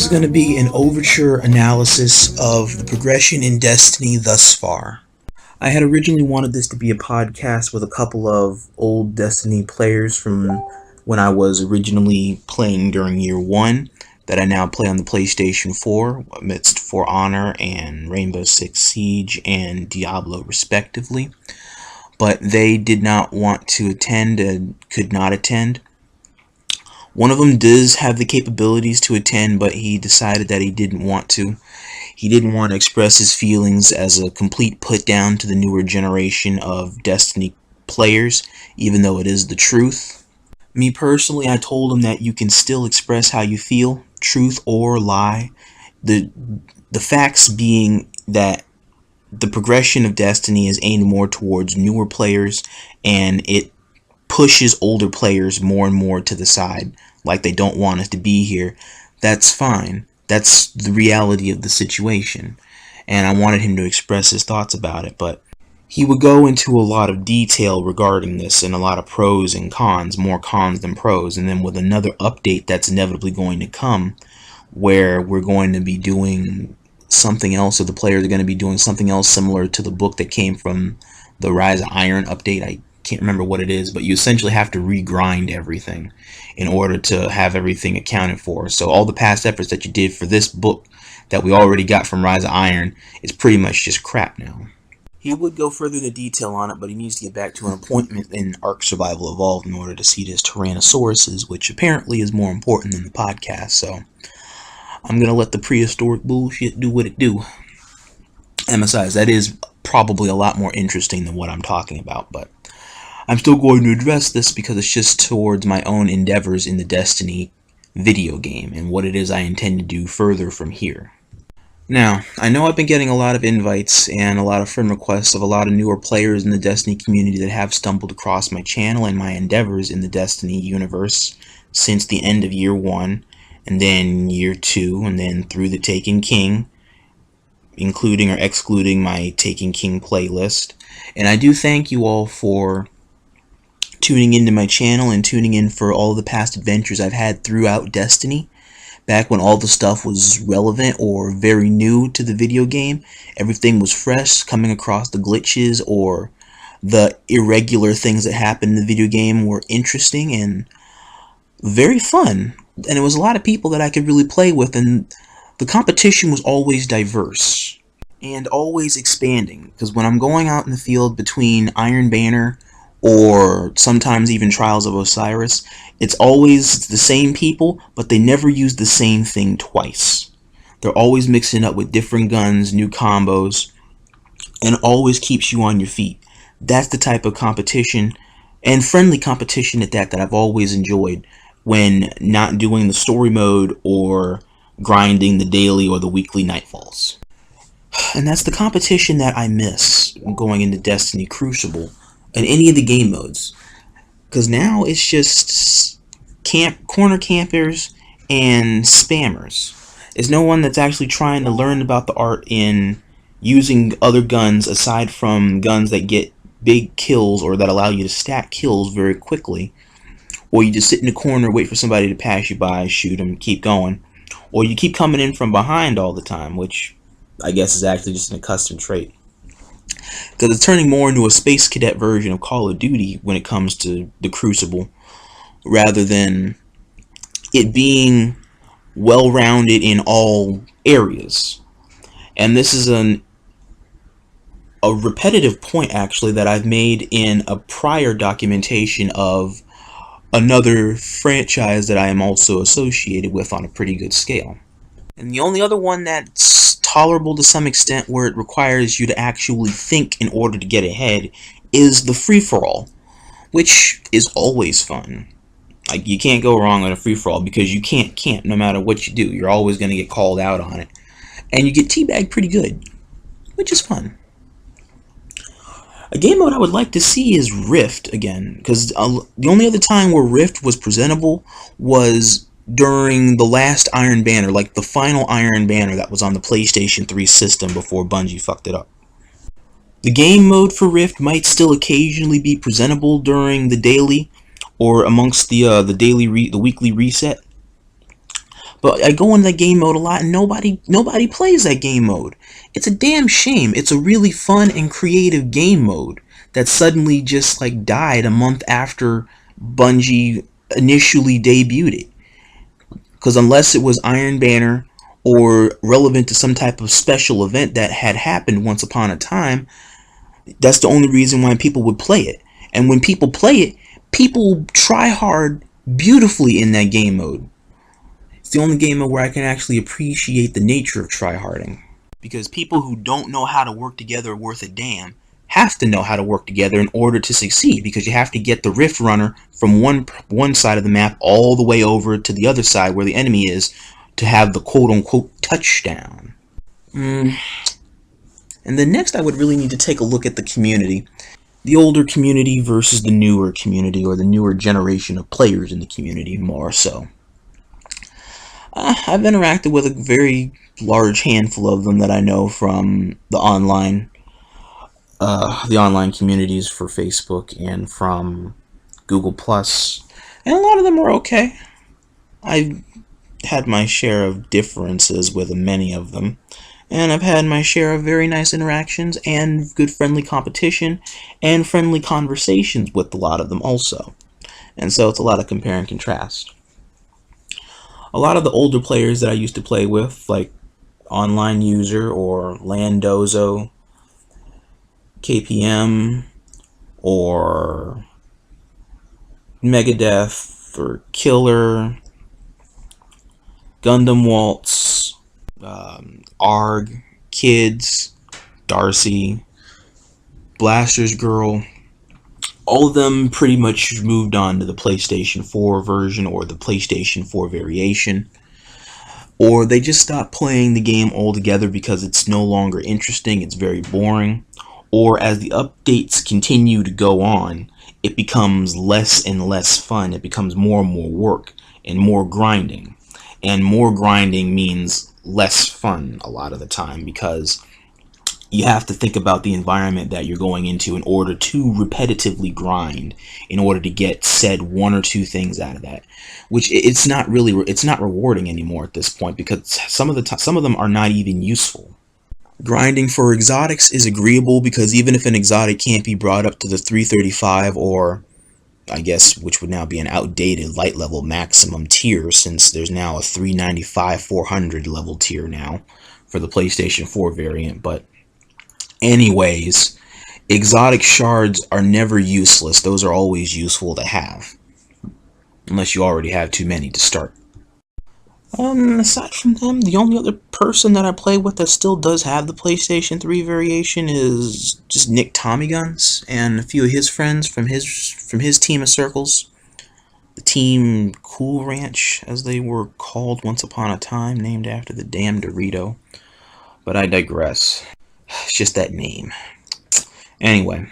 is going to be an overture analysis of the progression in Destiny thus far. I had originally wanted this to be a podcast with a couple of old Destiny players from when I was originally playing during year 1 that I now play on the PlayStation 4 amidst For Honor and Rainbow Six Siege and Diablo respectively. But they did not want to attend and could not attend. One of them does have the capabilities to attend, but he decided that he didn't want to. He didn't want to express his feelings as a complete put down to the newer generation of Destiny players, even though it is the truth. Me personally, I told him that you can still express how you feel, truth or lie. The facts being that the progression of Destiny is aimed more towards newer players, and it pushes older players more and more to the side, like they don't want us to be here. That's fine. That's the reality of the situation. And I wanted him to express his thoughts about it, but he would go into a lot of detail regarding this and a lot of pros and cons, more cons than pros. And then with another update that's inevitably going to come, where we're going to be doing something else, or the players are going to be doing something else similar to the book that came from the Rise of Iron update. I can't remember what it is, but you essentially have to regrind everything in order to have everything accounted for. So all the past efforts that you did for this book that we already got from Rise of Iron is pretty much just crap now. He would go further into detail on it, but he needs to get back to an appointment in Ark Survival Evolved in order to see his Tyrannosauruses, which apparently is more important than the podcast, so I'm going to let the prehistoric bullshit do what it do. And besides, that is probably a lot more interesting than what I'm talking about, but I'm still going to address this because it's just towards my own endeavors in the Destiny video game and what it is I intend to do further from here. Now, I know I've been getting a lot of invites and a lot of friend requests of a lot of newer players in the Destiny community that have stumbled across my channel and my endeavors in the Destiny universe since the end of year 1, and then year 2, and then through the Taken King, including or excluding my Taken King playlist. And I do thank you all for tuning into my channel and tuning in for all of the past adventures I've had throughout Destiny. Back when all the stuff was relevant or very new to the video game, everything was fresh, coming across the glitches or the irregular things that happened in the video game were interesting and very fun. And it was a lot of people that I could really play with, and the competition was always diverse and always expanding, because when I'm going out in the field between Iron Banner or sometimes even Trials of Osiris, it's always the same people, but they never use the same thing twice. They're always mixing up with different guns, new combos, and always keeps you on your feet. That's the type of competition, and friendly competition at that I've always enjoyed when not doing the story mode or grinding the daily or the weekly nightfalls. And that's the competition that I miss going into Destiny Crucible and any of the game modes, because now it's just corner campers and spammers. There's no one that's actually trying to learn about the art in using other guns aside from guns that get big kills or that allow you to stack kills very quickly, or you just sit in a corner, wait for somebody to pass you by, shoot them, keep going, or you keep coming in from behind all the time, which I guess is actually just an custom trait. Because it's turning more into a Space Cadet version of Call of Duty when it comes to the Crucible, rather than it being well-rounded in all areas. And this is a repetitive point, actually, that I've made in a prior documentation of another franchise that I am also associated with on a pretty good scale. And the only other one that's tolerable to some extent, where it requires you to actually think in order to get ahead, is the free-for-all, which is always fun. Like, you can't go wrong on a free-for-all because you can't camp no matter what you do. You're always going to get called out on it. And you get teabagged pretty good, which is fun. A game mode I would like to see is Rift again, because the only other time where Rift was presentable was during the last Iron Banner, like the final Iron Banner that was on the PlayStation 3 system before Bungie fucked it up. The game mode for Rift might still occasionally be presentable during the daily or amongst the weekly reset, But I go into that game mode a lot, and nobody plays that game mode. It's a damn shame. It's a really fun and creative game mode that suddenly just like died a month after Bungie initially debuted it. Because unless it was Iron Banner or relevant to some type of special event that had happened once upon a time, that's the only reason why people would play it. And when people play it, people try hard beautifully in that game mode. It's the only game mode where I can actually appreciate the nature of tryharding. Because people who don't know how to work together worth a damn have to know how to work together in order to succeed, because you have to get the rift runner from one side of the map all the way over to the other side where the enemy is to have the quote-unquote touchdown. And then next I would really need to take a look at the community. The older community versus the newer community, or the newer generation of players in the community, more so. I've interacted with a very large handful of them that I know from the online communities for Facebook and from Google Plus, and a lot of them are okay. I've had my share of differences with many of them, and I've had my share of very nice interactions and good friendly competition and friendly conversations with a lot of them also. And so it's a lot of compare and contrast. A lot of the older players that I used to play with, like Online User or Landozo, KPM, or Megadeth, or Killer, Gundam Waltz, Arg, Kids, Darcy, Blaster's Girl, all of them pretty much moved on to the PlayStation 4 version or the PlayStation 4 variation. Or they just stopped playing the game altogether because it's no longer interesting, it's very boring. Or as the updates continue to go on, it becomes less and less fun. It becomes more and more work and more grinding. And more grinding means less fun a lot of the time, because you have to think about the environment that you're going into in order to repetitively grind, in order to get said one or two things out of that, which it's not rewarding anymore at this point, because some of them are not even useful. Grinding for exotics is agreeable, because even if an exotic can't be brought up to the 335, or I guess which would now be an outdated light level maximum tier, since there's now a 395 400 level tier now for the PlayStation 4 variant. But anyways, exotic shards are never useless. Those are always useful to have, unless you already have too many to start. Aside from them, the only other person that I play with that still does have the PlayStation 3 variation is just Nick Tommyguns and a few of his friends from his team of circles. The Team Cool Ranch, as they were called once upon a time, named after the damn Dorito. But I digress. It's just that name. Anyway,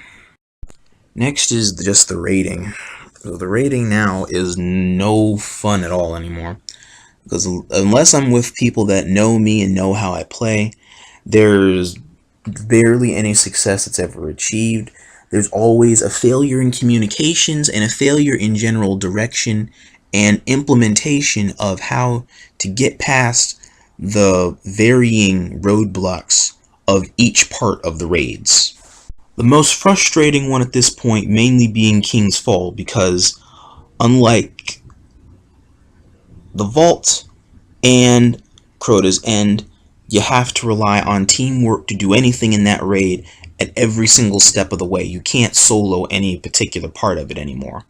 next is just the rating. So the rating now is no fun at all anymore, because unless I'm with people that know me and know how I play, there's barely any success that's ever achieved. There's always a failure in communications and a failure in general direction and implementation of how to get past the varying roadblocks of each part of the raids. The most frustrating one at this point mainly being King's Fall, because unlike the Vault and Crota's End, you have to rely on teamwork to do anything in that raid at every single step of the way. You can't solo any particular part of it anymore.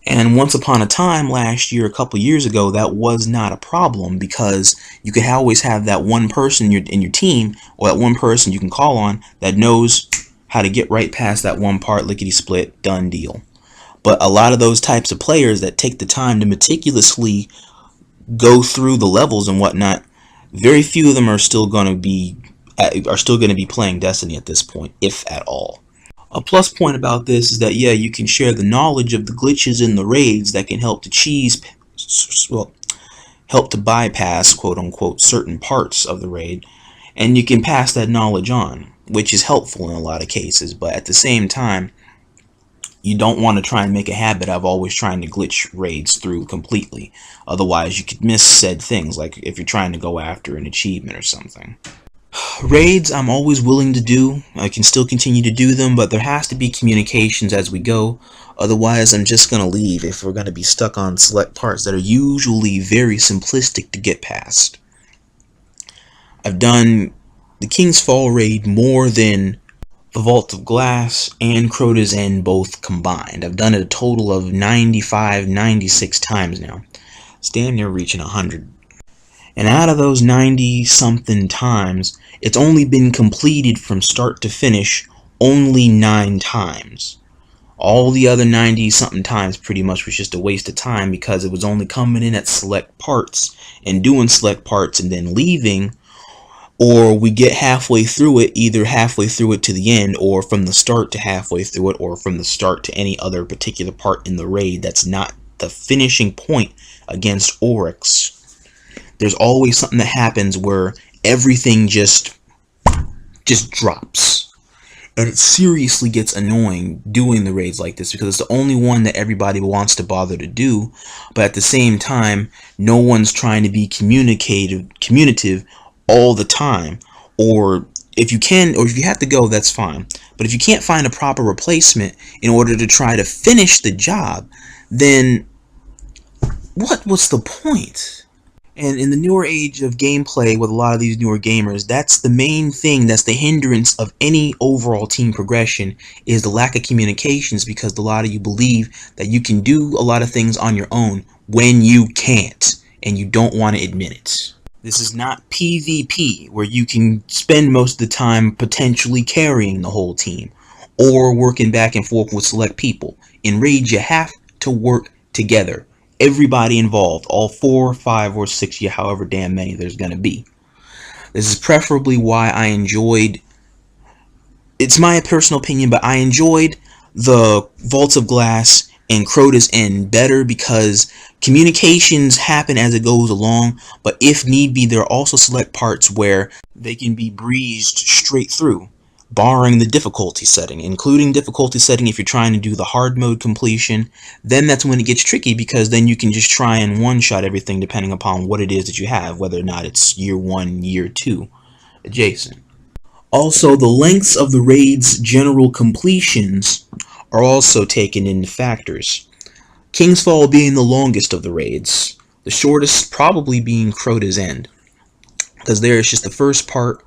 And once upon a time, last year, a couple years ago, that was not a problem, because you could always have that one person in your team, or that one person you can call on that knows how to get right past that one part, lickety-split, done deal. But a lot of those types of players that take the time to meticulously go through the levels and whatnot, very few of them are still going to be playing Destiny at this point, if at all. A plus point about this is that, yeah, you can share the knowledge of the glitches in the raids that can help to bypass, quote-unquote, certain parts of the raid, and you can pass that knowledge on, which is helpful in a lot of cases. But at the same time, you don't want to try and make a habit of always trying to glitch raids through completely. Otherwise, you could miss said things, like if you're trying to go after an achievement or something. Raids, I'm always willing to do. I can still continue to do them, but there has to be communications as we go. Otherwise, I'm just going to leave if we're going to be stuck on select parts that are usually very simplistic to get past. I've done the King's Fall raid more than the Vault of Glass and Crota's End both combined. I've done it a total of 95, 96 times now. It's damn near reaching 100. And out of those 90-something times, it's only been completed from start to finish only 9 times. All the other 90-something times pretty much was just a waste of time because it was only coming in at select parts and doing select parts and then leaving, or we get halfway through it, either halfway through it to the end, or from the start to halfway through it, or from the start to any other particular part in the raid that's not the finishing point against Oryx. There's always something that happens where everything just drops. And it seriously gets annoying doing the raids like this because it's the only one that everybody wants to bother to do, but at the same time, no one's trying to be communicative all the time. Or if you can, or if you have to go, that's fine. But if you can't find a proper replacement in order to try to finish the job, then what's the point? And in the newer age of gameplay with a lot of these newer gamers, that's the main thing, that's the hindrance of any overall team progression, is the lack of communications, because a lot of you believe that you can do a lot of things on your own when you can't, and you don't want to admit it. This is not PvP, where you can spend most of the time potentially carrying the whole team, or working back and forth with select people. In Raids, you have to work together. Everybody involved, all 4, 5, or 6, however damn many there's gonna be. This is preferably why I enjoyed, it's my personal opinion, but I enjoyed the Vaults of Glass and Crota's End better because communications happen as it goes along, but if need be, there are also select parts where they can be breezed straight through, barring the difficulty setting, including difficulty setting if you're trying to do the hard mode completion. Then that's when it gets tricky, because then you can just try and one-shot everything depending upon what it is that you have, whether or not it's year 1, year 2 adjacent. Also, the lengths of the raid's general completions are also taken into factors. King's Fall being the longest of the raids, the shortest probably being Crota's End, because there it's just the first part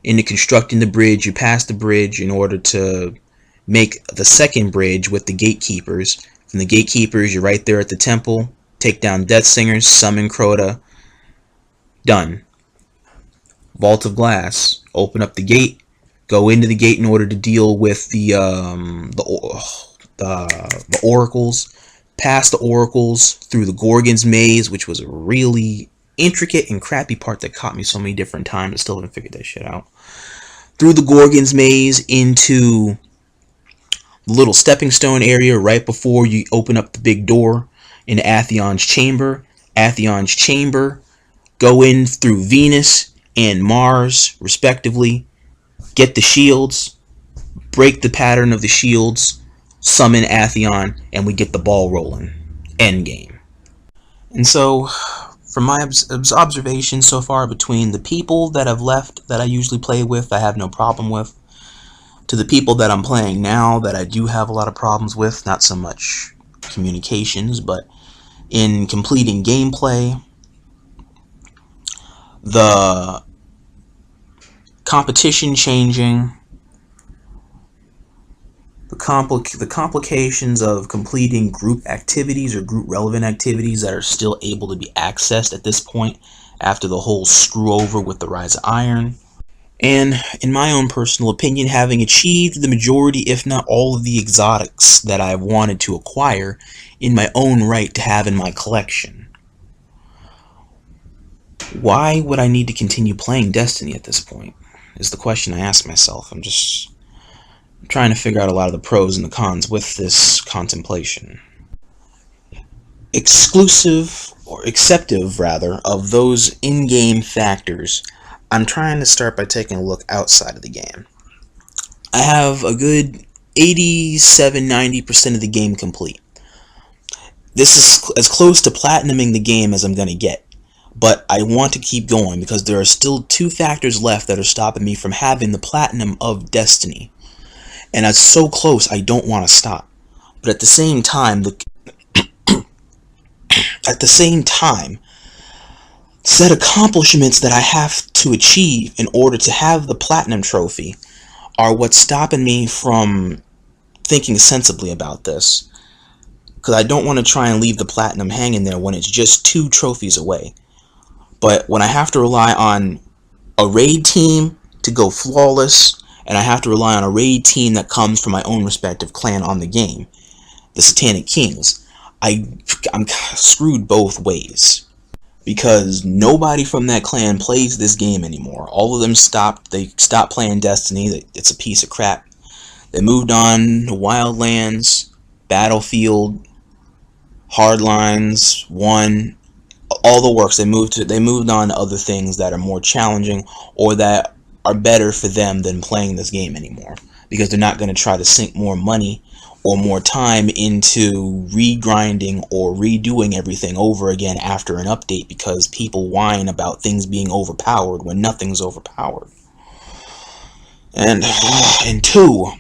into constructing the bridge. You pass the bridge in order to make the second bridge with the gatekeepers. From the gatekeepers, you're right there at the temple, take down Death Singers, summon Crota, done. Vault of Glass, open up the gate, go into the gate in order to deal with the oracles, pass the oracles through the Gorgon's maze, which was a really intricate and crappy part that caught me so many different times. I still haven't figured that shit out. Through the Gorgon's maze into the little stepping stone area right before you open up the big door into Atheon's chamber. Atheon's chamber, go in through Venus and Mars respectively, get the shields, break the pattern of the shields, summon Atheon, and we get the ball rolling. Endgame. And so, from my observations so far, between the people that have left that I usually play with, I have no problem with, to the people that I'm playing now that I do have a lot of problems with, not so much communications, but in completing gameplay, the competition changing, the complications of completing group activities or group relevant activities that are still able to be accessed at this point after the whole screw over with the Rise of Iron, and in my own personal opinion, having achieved the majority, if not all, of the exotics that I've wanted to acquire in my own right to have in my collection. Why would I need to continue playing Destiny at this point, is the question I ask myself. I'm just trying to figure out a lot of the pros and the cons with this contemplation. Exclusive, or acceptive rather, of those in-game factors, I'm trying to start by taking a look outside of the game. I have a good 87–90% of the game complete. This is as close to platinuming the game as I'm going to get. But I want to keep going because there are still 2 factors left that are stopping me from having the platinum of Destiny. And it's so close, I don't want to stop. But at the same time, set accomplishments that I have to achieve in order to have the platinum trophy are what's stopping me from thinking sensibly about this. Because I don't want to try and leave the platinum hanging there when it's just 2 trophies away. But when I have to rely on a raid team to go flawless, and I have to rely on a raid team that comes from my own respective clan on the game, the Satanic Kings, I'm screwed both ways. Because nobody from that clan plays this game anymore. All of them stopped. They stopped playing Destiny. It's a piece of crap. They moved on to Wildlands, Battlefield, Hardlines, 1, all the works. They moved on to other things that are more challenging or that are better for them than playing this game anymore, because they're not going to try to sink more money or more time into regrinding or redoing everything over again after an update, because people whine about things being overpowered when nothing's overpowered. And 2,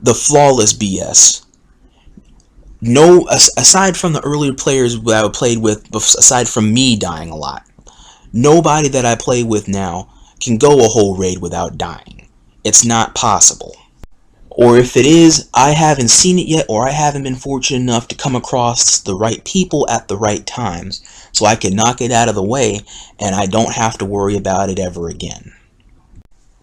the flawless BS. No, aside from the earlier players that I played with, aside from me dying a lot, nobody that I play with now can go a whole raid without dying. It's not possible. Or if it is, I haven't seen it yet, or I haven't been fortunate enough to come across the right people at the right times, so I can knock it out of the way, and I don't have to worry about it ever again.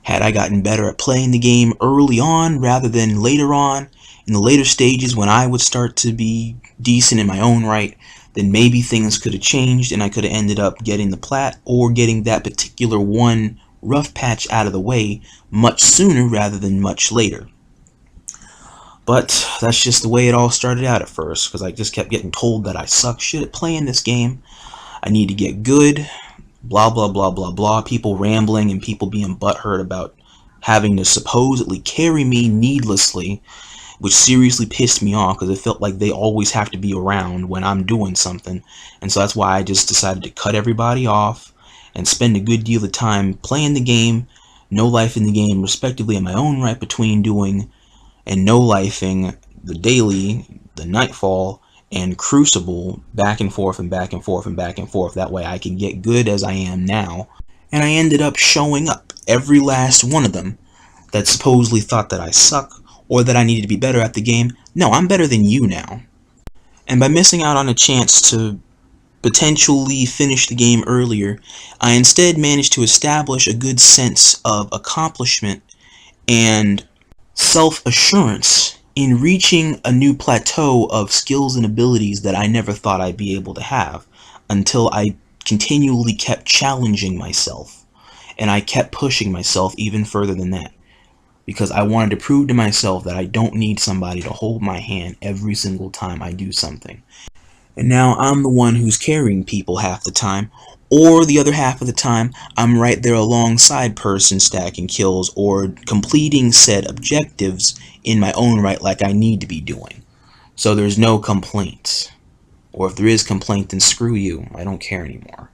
Had I gotten better at playing the game early on rather than later on, in the later stages when I would start to be decent in my own right, then maybe things could have changed and I could have ended up getting the plat or getting that particular one rough patch out of the way much sooner rather than much later. But that's just the way it all started out at first, because I just kept getting told that I suck shit at playing this game. I need to get good, blah blah blah blah blah, people rambling and people being butthurt about having to supposedly carry me needlessly, which seriously pissed me off because it felt like they always have to be around when I'm doing something. And so that's why I just decided to cut everybody off and spend a good deal of time playing the game, no life in the game, respectively, in my own right between doing and no lifing the daily, the nightfall, and Crucible back and forth and back and forth and back and forth. That way I can get good as I am now. And I ended up showing up, every last one of them, that supposedly thought that I suck or that I needed to be better at the game. No, I'm better than you now. And by missing out on a chance to potentially finish the game earlier, I instead managed to establish a good sense of accomplishment and self-assurance in reaching a new plateau of skills and abilities that I never thought I'd be able to have, until I continually kept challenging myself, and I kept pushing myself even further than that, because I wanted to prove to myself that I don't need somebody to hold my hand every single time I do something. And now I'm the one who's carrying people half the time, or the other half of the time I'm right there alongside person stacking kills or completing said objectives in my own right like I need to be doing. So there's no complaints. Or if there is complaint, then screw you, I don't care anymore.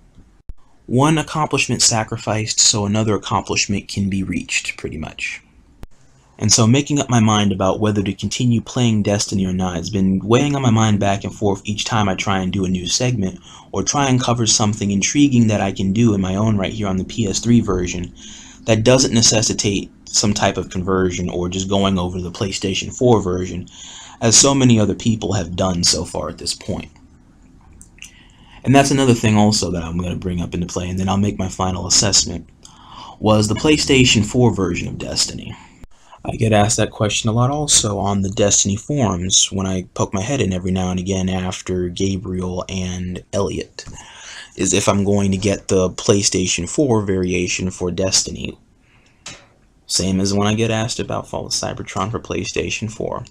One accomplishment sacrificed so another accomplishment can be reached, pretty much. And so making up my mind about whether to continue playing Destiny or not has been weighing on my mind back and forth each time I try and do a new segment, or try and cover something intriguing that I can do in my own right here on the PS3 version that doesn't necessitate some type of conversion or just going over the PlayStation 4 version, as so many other people have done so far at this point. And that's another thing also that I'm going to bring up into play, and then I'll make my final assessment, was the PlayStation 4 version of Destiny. I get asked that question a lot also on the Destiny forums when I poke my head in every now and again after Gabriel and Elliot, is if I'm going to get the PlayStation 4 variation for Destiny. Same as when I get asked about Fall of Cybertron for PlayStation 4.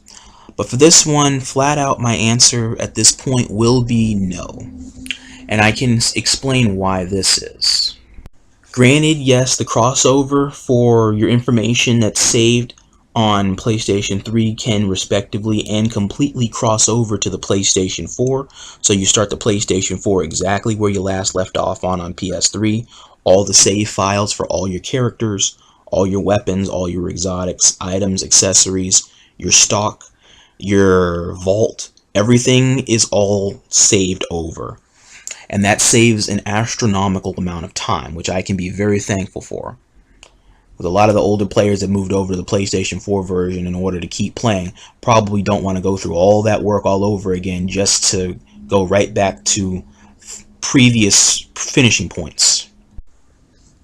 But for this one, flat out my answer at this point will be no. And I can explain why this is. Granted, yes, the crossover for your information that's saved on PlayStation 3 can respectively and completely cross over to the PlayStation 4. So you start the PlayStation 4 exactly where you last left off on PS3. All the save files for all your characters, all your weapons, all your exotics, items, accessories, your stock, your vault, everything is all saved over. And that saves an astronomical amount of time, which I can be very thankful for. With a lot of the older players that moved over to the PlayStation 4 version in order to keep playing probably don't want to go through all that work all over again just to go right back to previous finishing points.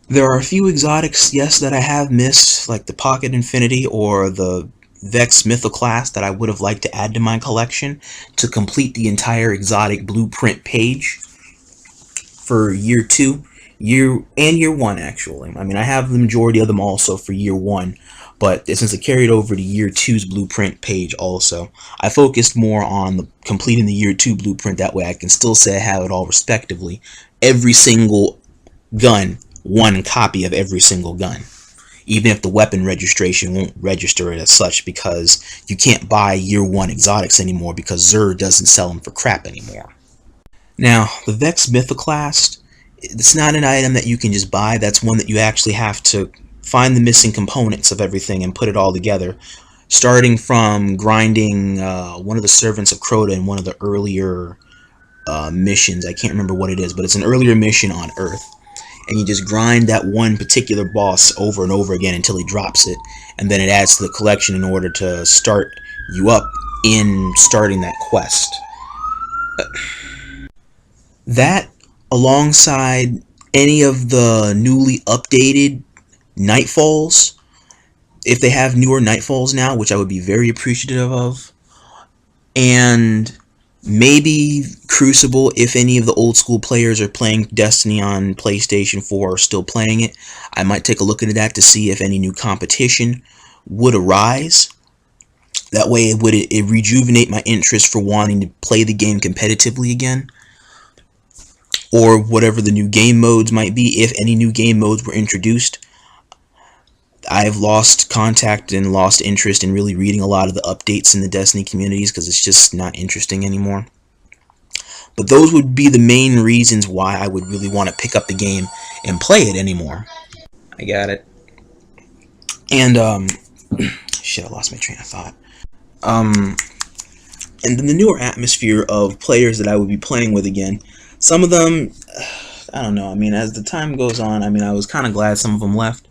There are a few exotics, yes, that I have missed, like the Pocket Infinity or the Vex Mythoclast that I would have liked to add to my collection to complete the entire exotic blueprint page for year 2. Year 1, actually. I mean, I have the majority of them also for year 1, but since it carried over to year 2's blueprint page also, I focused more on completing the year 2 blueprint. That way I can still say I have it all respectively. Every single gun, one copy of every single gun. Even if the weapon registration won't register it as such, because you can't buy year 1 exotics anymore because Xur doesn't sell them for crap anymore. Now, the Vex Mythoclast, it's not an item that you can just buy. That's one that you actually have to find the missing components of everything and put it all together. Starting from grinding one of the Servants of Crota in one of the earlier missions. I can't remember what it is, but it's an earlier mission on Earth. And you just grind that one particular boss over and over again until he drops it. And then it adds to the collection in order to start you up in starting that quest. That, alongside any of the newly updated Nightfalls, if they have newer Nightfalls now, which I would be very appreciative of, and maybe Crucible, if any of the old school players are playing Destiny on PlayStation 4 are still playing it, I might take a look into that to see if any new competition would arise. That way it would rejuvenate my interest for wanting to play the game competitively again. Or whatever the new game modes might be, if any new game modes were introduced. I've lost contact and lost interest in really reading a lot of the updates in the Destiny communities because it's just not interesting anymore. But those would be the main reasons why I would really want to pick up the game and play it anymore. I got it. And, shit, I lost my train of thought. And then the newer atmosphere of players that I would be playing with again. Some of them, I don't know, I mean, as the time goes on, I mean, I was kind of glad some of them left.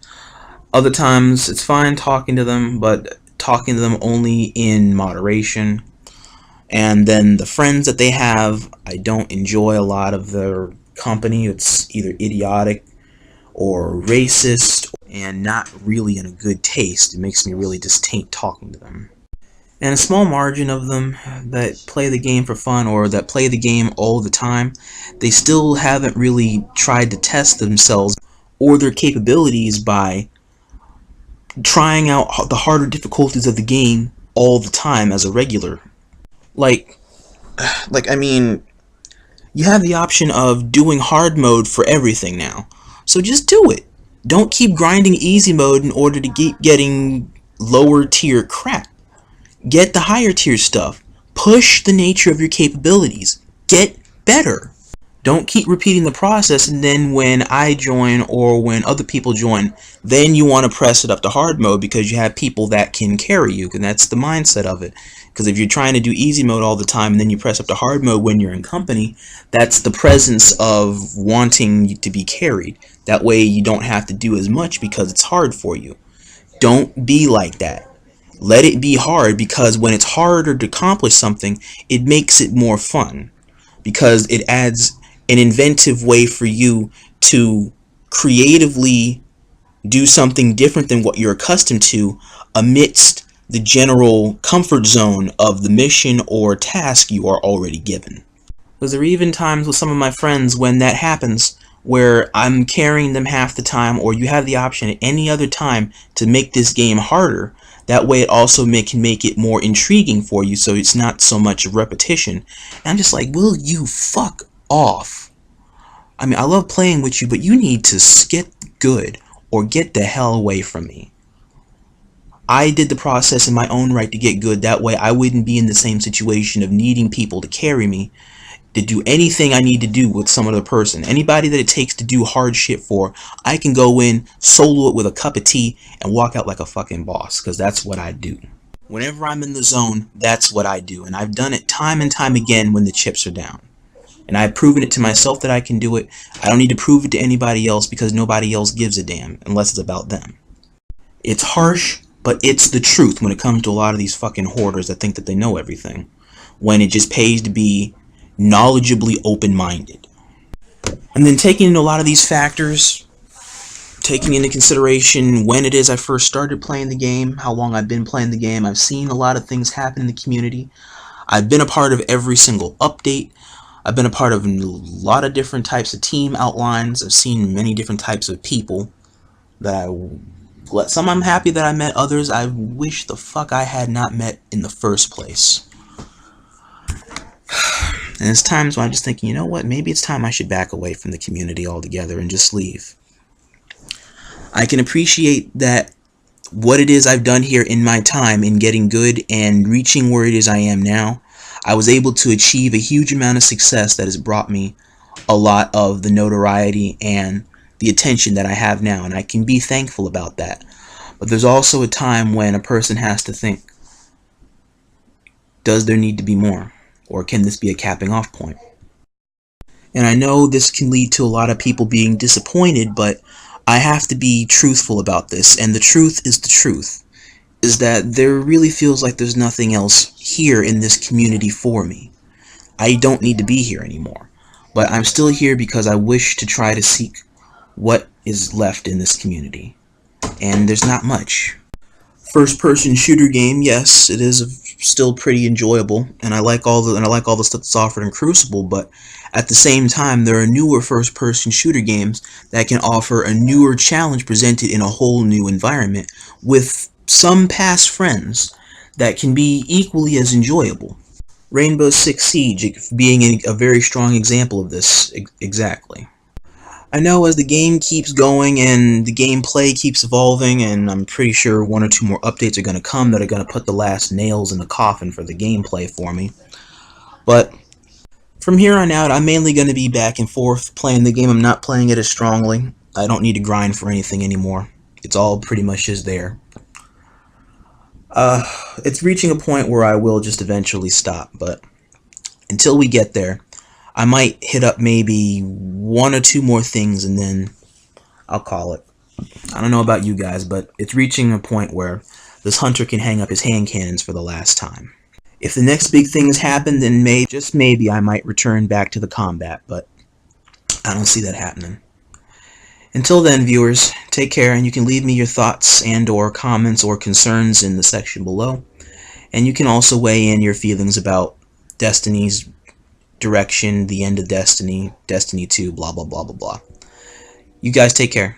Other times, it's fine talking to them, but talking to them only in moderation. And then the friends that they have, I don't enjoy a lot of their company. It's either idiotic or racist and not really in a good taste. It makes me really disdain talking to them. And a small margin of them that play the game for fun or that play the game all the time, they still haven't really tried to test themselves or their capabilities by trying out the harder difficulties of the game all the time as a regular. Like I mean, you have the option of doing hard mode for everything now. So just do it. Don't keep grinding easy mode in order to keep getting lower tier crap. Get the higher tier stuff. Push the nature of your capabilities. Get better. Don't keep repeating the process, and then when I join or when other people join, then you want to press it up to hard mode because you have people that can carry you, and that's the mindset of it. Because if you're trying to do easy mode all the time and then you press up to hard mode when you're in company, that's the presence of wanting to be carried. That way you don't have to do as much because it's hard for you. Don't be like that. Let it be hard, because when it's harder to accomplish something, it makes it more fun. Because it adds an inventive way for you to creatively do something different than what you're accustomed to amidst the general comfort zone of the mission or task you are already given. Because there are even times with some of my friends when that happens, where I'm carrying them half the time, or you have the option at any other time to make this game harder. That way it also can make it more intriguing for you, so it's not so much repetition. And I'm just like, will you fuck off? I mean, I love playing with you, but you need to get good or get the hell away from me. I did the process in my own right to get good. That way I wouldn't be in the same situation of needing people to carry me, to do anything I need to do with some other person. Anybody that it takes to do hard shit for, I can go in, solo it with a cup of tea, and walk out like a fucking boss, because that's what I do. Whenever I'm in the zone, that's what I do, and I've done it time and time again when the chips are down. And I've proven it to myself that I can do it. I don't need to prove it to anybody else, because nobody else gives a damn, unless it's about them. It's harsh, but it's the truth when it comes to a lot of these fucking hoarders that think that they know everything, when it just pays to be knowledgeably open-minded. And then taking into a lot of these factors, taking into consideration when it is I first started playing the game, how long I've been playing the game, I've seen a lot of things happen in the community. I've been a part of every single update. I've been a part of a lot of different types of team outlines. I've seen many different types of people that some I'm happy that I met, others I wish the fuck I had not met in the first place. And there's times when I'm just thinking, you know what, maybe it's time I should back away from the community altogether and just leave. I can appreciate that what it is I've done here in my time in getting good and reaching where it is I am now. I was able to achieve a huge amount of success that has brought me a lot of the notoriety and the attention that I have now, and I can be thankful about that. But there's also a time when a person has to think, does there need to be more? Or can this be a capping off point? And I know this can lead to a lot of people being disappointed, but I have to be truthful about this, and the truth is the truth, is that there really feels like there's nothing else here in this community for me. I don't need to be here anymore, but I'm still here because I wish to try to seek what is left in this community, and there's not much. First-person shooter game, yes, it is still pretty enjoyable, and I like all the stuff that's offered in Crucible, but at the same time, there are newer first-person shooter games that can offer a newer challenge presented in a whole new environment with some past friends that can be equally as enjoyable. Rainbow Six Siege being a very strong example of this exactly. I know as the game keeps going and the gameplay keeps evolving, and I'm pretty sure one or two more updates are going to come that are going to put the last nails in the coffin for the gameplay for me. But from here on out, I'm mainly going to be back and forth playing the game. I'm not playing it as strongly. I don't need to grind for anything anymore. It's all pretty much just there. It's reaching a point where I will just eventually stop, but until we get there, I might hit up maybe one or two more things and then I'll call it. I don't know about you guys, but it's reaching a point where this hunter can hang up his hand cannons for the last time. If the next big things happen, then just maybe I might return back to the combat, but I don't see that happening. Until then, viewers, take care, and you can leave me your thoughts and or comments or concerns in the section below. And you can also weigh in your feelings about Destiny's direction, the end of Destiny, Destiny 2, blah blah blah blah blah. You guys take care.